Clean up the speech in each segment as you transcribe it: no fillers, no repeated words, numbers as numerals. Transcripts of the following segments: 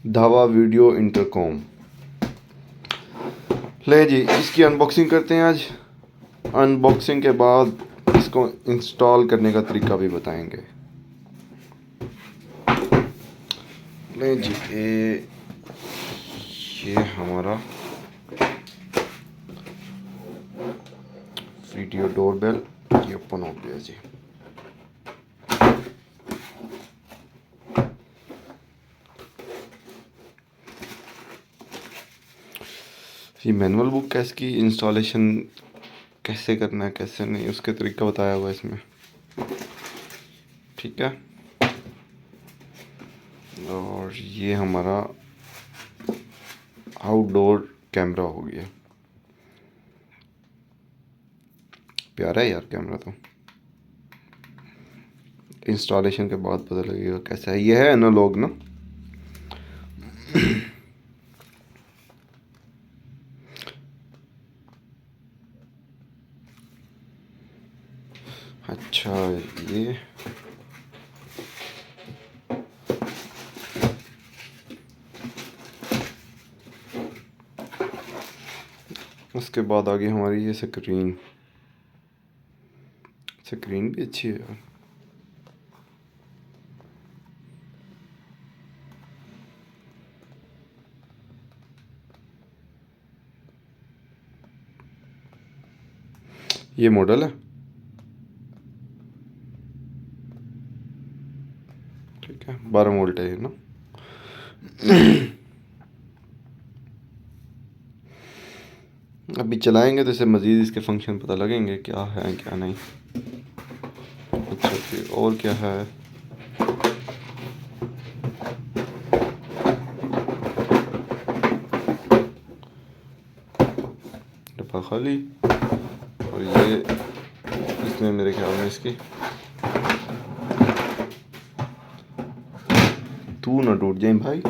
धावा video intercom. ले जी, इसकी अनबॉक्सिंग करते हैं आज। अनबॉक्सिंग के बाद इसको इंस्टॉल करने का तरीका भी बताएंगे। ले जी, ये हमारा वीडियो डोरबेल ये ओपन हो गया जी। ये मैनुअल बुक है, इसकी इंस्टॉलेशन कैसे करना है कैसे नहीं उसके तरीका बताया हुआ है इसमें, ठीक है। और ये हमारा आउटडोर कैमरा हो गया। प्यारा है यार कैमरा तो। इंस्टॉलेशन के बाद पता लगेगा कैसा है। ये है एनालॉग ना। अच्छा, ये उसके बाद आगे हमारी ये स्क्रीन भी अच्छी है यार। ये मॉडल है, ठीक है। 12 वोल्ट है ये ना। अभी चलाएंगे तो इसे मज़ीद इसके फंक्शन पता लगेंगे क्या है क्या नहीं। अच्छा, फिर और क्या है। डब्बा खाली। और ये इसमें मेरे ख्याल में इसकी तू ना टूट जाए भाई।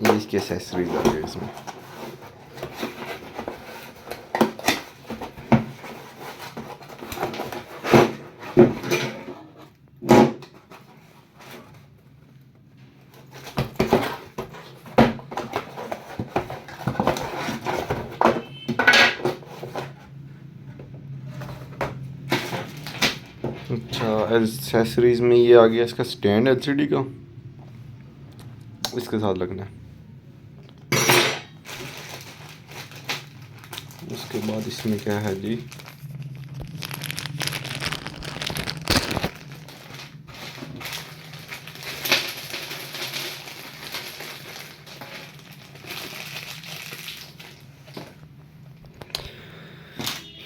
ये इसकी एसेसरीज आ गई इसमें। अच्छा, एसेसरीज में ये आ गया इसका स्टैंड एलसीडी का, इसके साथ लगना है। उसके बाद इसमें क्या है जी,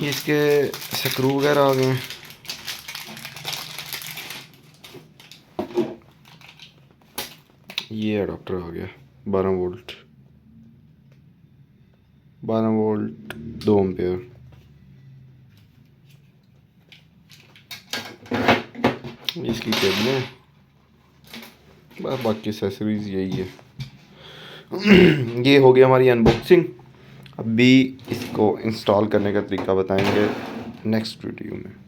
ये इसके स्क्रू वगैरह आ गए हैं। ये अडाप्टर आ गया 12 वोल्ट 2 एम्पेयर। इसकी केबलें, बस बाकी एसेसरीज यही है। ये हो गया हमारी अनबॉक्सिंग। अभी इसको इंस्टॉल करने का तरीका बताएंगे नेक्स्ट वीडियो में।